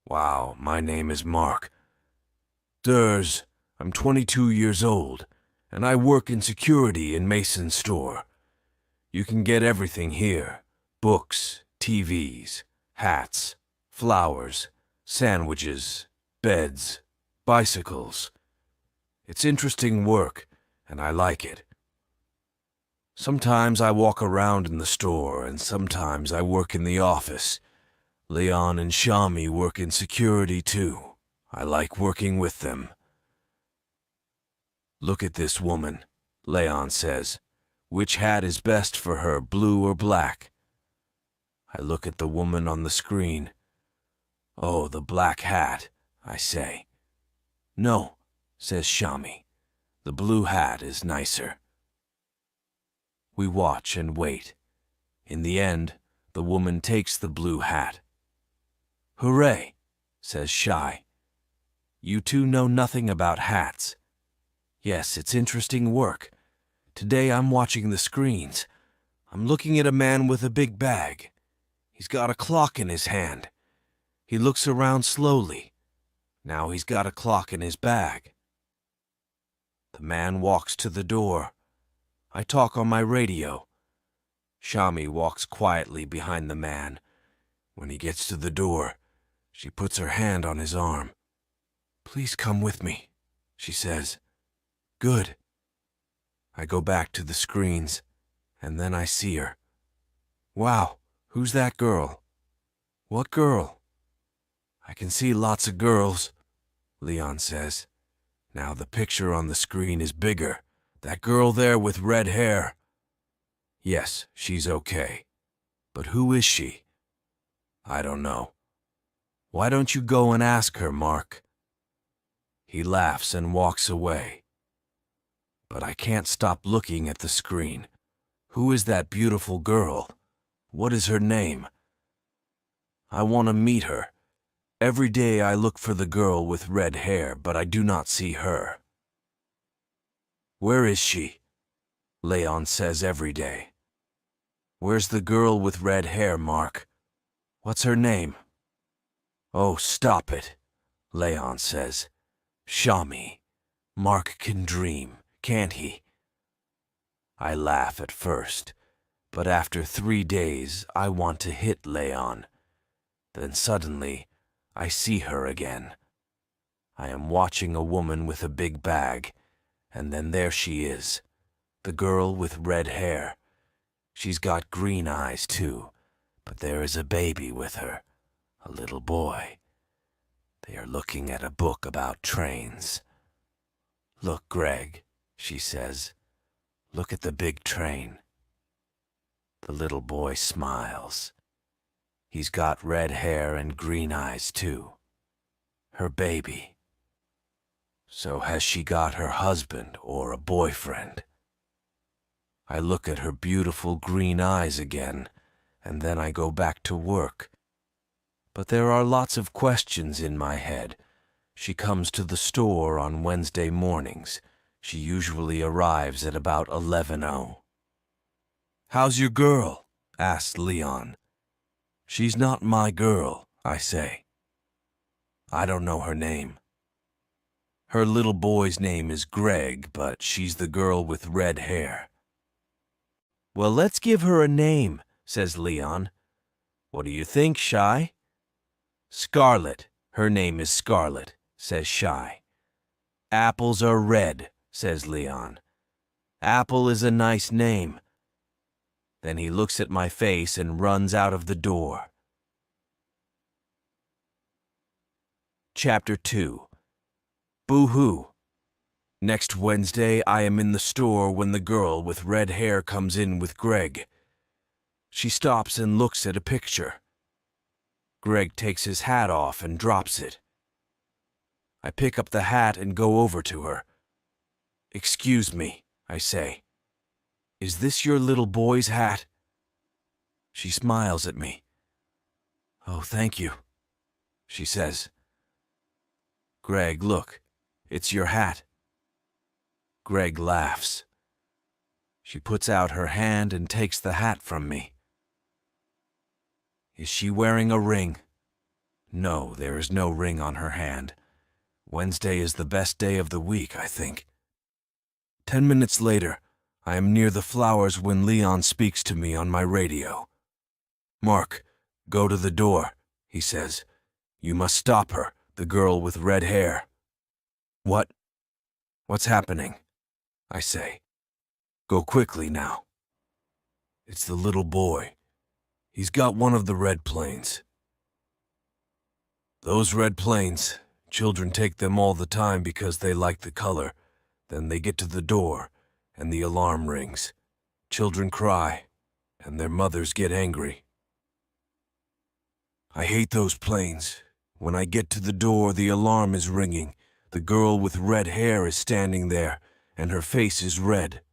Wow, my name is Mark. I'm 22 years old, and I work in security in Mason's store. You can get everything here. Books, TVs, hats, flowers, sandwiches, beds, bicycles. It's interesting work, and I like it. Sometimes I walk around in the store, and sometimes I work in the office. Leon and Shami work in security too. I like working with them. Look at this woman, Leon says. Which hat is best for her, blue or black? I look at the woman on the screen. Oh, the black hat, I say. No, says Shami. The blue hat is nicer. We watch and wait. In the end, the woman takes the blue hat. Hooray, says Shy. You two know nothing about hats. Yes, it's interesting work. Today I'm watching the screens. I'm looking at a man with a big bag. He's got a clock in his hand. He looks around slowly. Now he's got a clock in his bag. The man walks to the door. I talk on my radio. Shami walks quietly behind the man. When he gets to the door, she puts her hand on his arm. Please come with me, she says. Good. I go back to the screens, and then I see her. Wow, who's that girl? What girl? I can see lots of girls, Leon says. Now the picture on the screen is bigger. That girl there with red hair. Yes, she's okay. But who is she? I don't know. Why don't you go and ask her, Mark? He laughs and walks away. But I can't stop looking at the screen. Who is that beautiful girl? What is her name? I want to meet her. Every day I look for the girl with red hair, but I do not see her. Where is she? Leon says every day. Where's the girl with red hair, Mark? What's her name? Oh, stop it, Leon says. Shami, Mark can dream, can't he? I laugh at first, but after 3 days I want to hit Leon. Then suddenly I see her again. I am watching a woman with a big bag, and then there she is, the girl with red hair. She's got green eyes too, but there is a baby with her, a little boy. They are looking at a book about trains. Look, Greg, she says. Look at the big train. The little boy smiles. He's got red hair and green eyes too. Her baby. So has she got her husband or a boyfriend? I look at her beautiful green eyes again, and then I go back to work. But there are lots of questions in my head. She comes to the store on Wednesday mornings. She usually arrives at about 11:00. How's your girl? Asks Leon. She's not my girl, I say. I don't know her name. Her little boy's name is Greg, but she's the girl with red hair. Well, let's give her a name, says Leon. What do you think, Shy? Scarlet. Her name is Scarlet, says Shy. Apples are red, says Leon. Apple is a nice name. Then he looks at my face and runs out of the door. Chapter 2. Boo-hoo. Next Wednesday, I am in the store when the girl with red hair comes in with Greg. She stops and looks at a picture. Greg takes his hat off and drops it. I pick up the hat and go over to her. Excuse me, I say. Is this your little boy's hat? She smiles at me. Oh, thank you, she says. Greg, look, it's your hat. Greg laughs. She puts out her hand and takes the hat from me. Is she wearing a ring? No, there is no ring on her hand. Wednesday is the best day of the week, I think. 10 minutes later, I am near the flowers when Leon speaks to me on my radio. "Mark, go to the door," he says. "You must stop her, the girl with red hair." "What? What's happening?" I say. "Go quickly now." "It's the little boy. He's got one of the red planes." Those red planes, children take them all the time because they like the color. Then they get to the door, and the alarm rings. Children cry, and their mothers get angry. I hate those planes. When I get to the door, the alarm is ringing. The girl with red hair is standing there, and her face is red.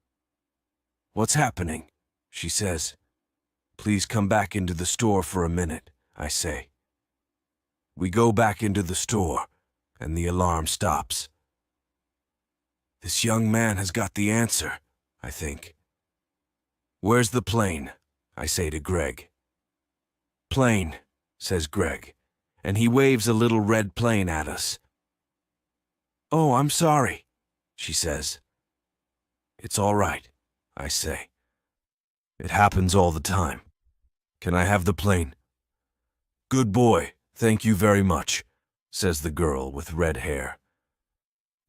"What's happening?" she says. "Please come back into the store for a minute," I say. We go back into the store, and the alarm stops. This young man has got the answer, I think. "Where's the plane?" I say to Greg. "Plane," says Greg, and he waves a little red plane at us. "Oh, I'm sorry," she says. "It's all right," I say. "It happens all the time. Can I have the plane?" "Good boy, thank you very much," says the girl with red hair.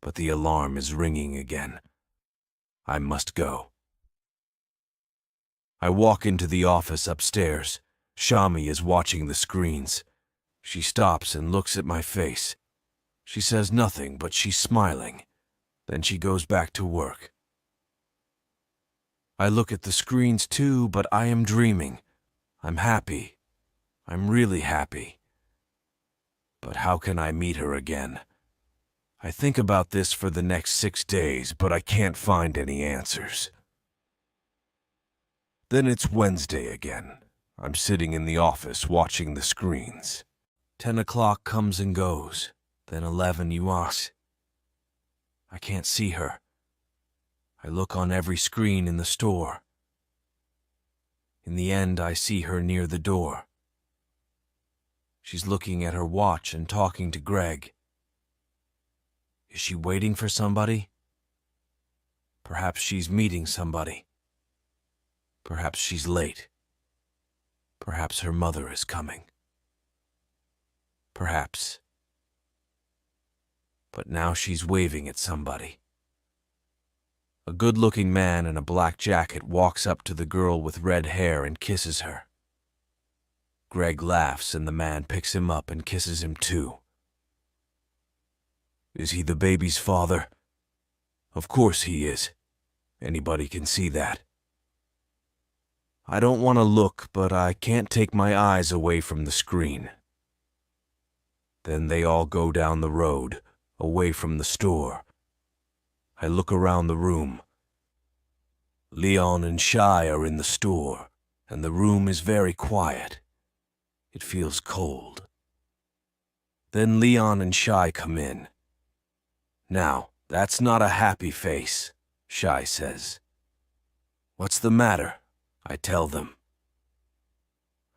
But the alarm is ringing again. I must go. I walk into the office upstairs. Shami is watching the screens. She stops and looks at my face. She says nothing, but she's smiling. Then she goes back to work. I look at the screens too, but I am dreaming. I'm happy. I'm really happy. But how can I meet her again? I think about this for the next 6 days, but I can't find any answers. Then it's Wednesday again. I'm sitting in the office watching the screens. 10 o'clock comes and goes. Then 11 UAS. I can't see her. I look on every screen in the store. In the end, I see her near the door. She's looking at her watch and talking to Greg. Is she waiting for somebody? Perhaps she's meeting somebody. Perhaps she's late. Perhaps her mother is coming. Perhaps. But now she's waving at somebody. A good-looking man in a black jacket walks up to the girl with red hair and kisses her. Greg laughs and the man picks him up and kisses him too. Is he the baby's father? Of course he is. Anybody can see that. I don't want to look, but I can't take my eyes away from the screen. Then they all go down the road, away from the store. I look around the room. Leon and Shai are in the store, and the room is very quiet. It feels cold. Then Leon and Shai come in. "Now, that's not a happy face," Shai says. "What's the matter?" I tell them.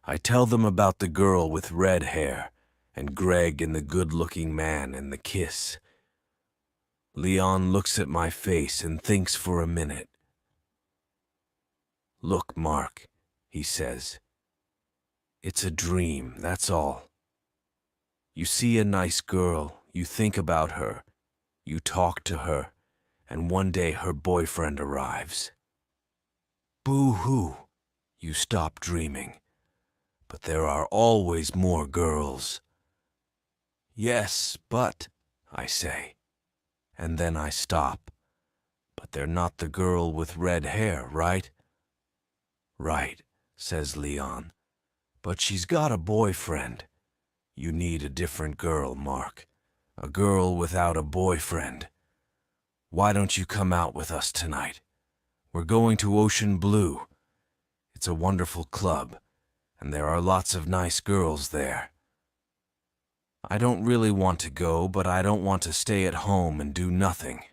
I tell them about the girl with red hair, and Greg and the good-looking man and the kiss. Leon looks at my face and thinks for a minute. "Look, Mark," he says. "It's a dream, that's all. You see a nice girl, you think about her, you talk to her, and one day her boyfriend arrives. Boo-hoo, you stop dreaming. But there are always more girls." "Yes, but," I say. And then I stop. "But they're not the girl with red hair, right?" "Right," says Leon. "But she's got a boyfriend. You need a different girl, Mark. A girl without a boyfriend. Why don't you come out with us tonight? We're going to Ocean Blue. It's a wonderful club, and there are lots of nice girls there." I don't really want to go, but I don't want to stay at home and do nothing.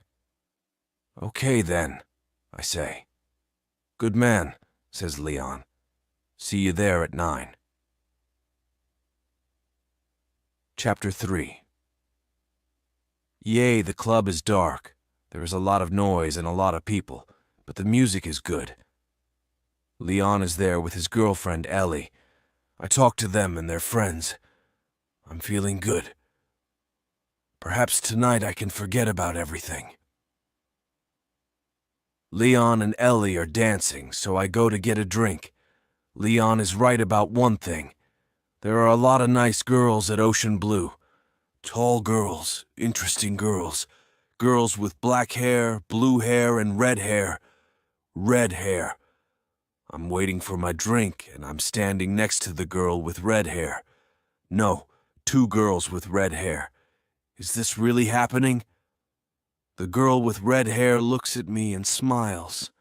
"Okay then," I say. "Good man," says Leon. "See you there at 9. Chapter 3. Yay, the club is dark. There is a lot of noise and a lot of people, but the music is good. Leon is there with his girlfriend, Ellie. I talk to them and their friends. I'm feeling good. Perhaps tonight I can forget about everything. Leon and Ellie are dancing, so I go to get a drink. Leon is right about one thing. There are a lot of nice girls at Ocean Blue. Tall girls, interesting girls. Girls with black hair, blue hair, and red hair. Red hair. I'm waiting for my drink, and I'm standing next to the girl with red hair. No, two girls with red hair. Is this really happening? The girl with red hair looks at me and smiles.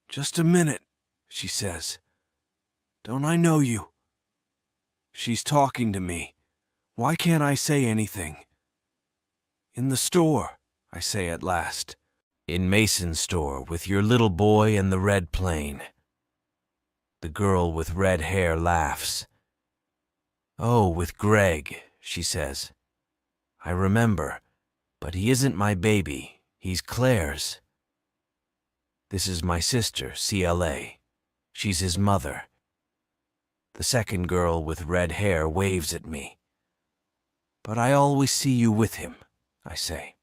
"Just a minute," she says. "Don't I know you?" She's talking to me. Why can't I say anything? "In the store," I say at last. "In Mason's store with your little boy and the red plane." The girl with red hair laughs. "Oh, with Greg," she says. "I remember, but he isn't my baby. He's Claire's." This is my sister, CLA. She's his mother. The second girl with red hair waves at me. "But I always see you with him," I say.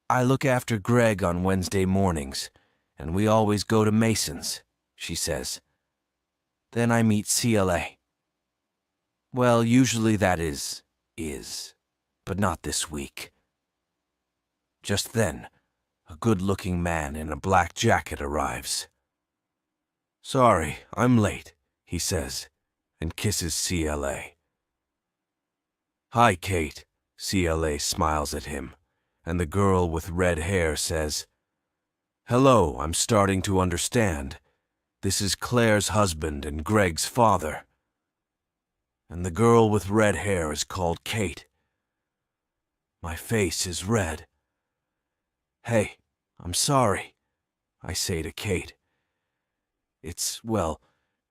"I look after Greg on Wednesday mornings, and we always go to Mason's," she says. Then I meet CLA. Well, usually that is, but not this week. Just then, a good-looking man in a black jacket arrives. "Sorry, I'm late," he says, and kisses CLA. "Hi, Kate," CLA smiles at him, and the girl with red hair says, "Hello, I'm starting to understand. This is Claire's husband and Greg's father." And the girl with red hair is called Kate. My face is red. "Hey, I'm sorry," I say to Kate. Well,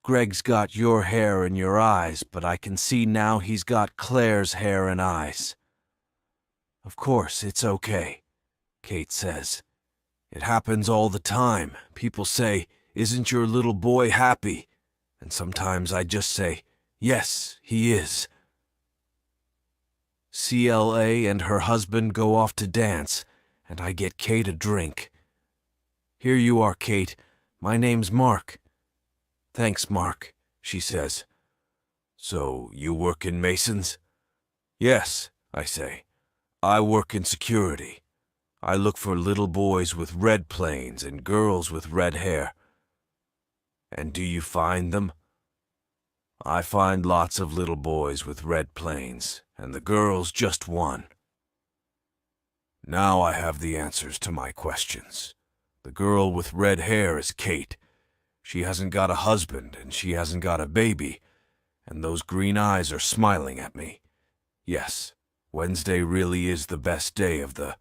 Greg's got your hair and your eyes, but I can see now he's got Claire's hair and eyes." "Of course, it's okay," Kate says. "It happens all the time. People say, 'Isn't your little boy happy?' And sometimes I just say, 'Yes, he is.'" CLA and her husband go off to dance, and I get Kate a drink. "Here you are, Kate. My name's Mark." "Thanks, Mark," she says. "So you work in Mason's?" "Yes," I say. "I work in security. I look for little boys with red planes and girls with red hair." "And do you find them?" "I find lots of little boys with red planes, and the girls just one." Now I have the answers to my questions. The girl with red hair is Kate. She hasn't got a husband, and she hasn't got a baby, and those green eyes are smiling at me. Yes, Wednesday really is the best day of the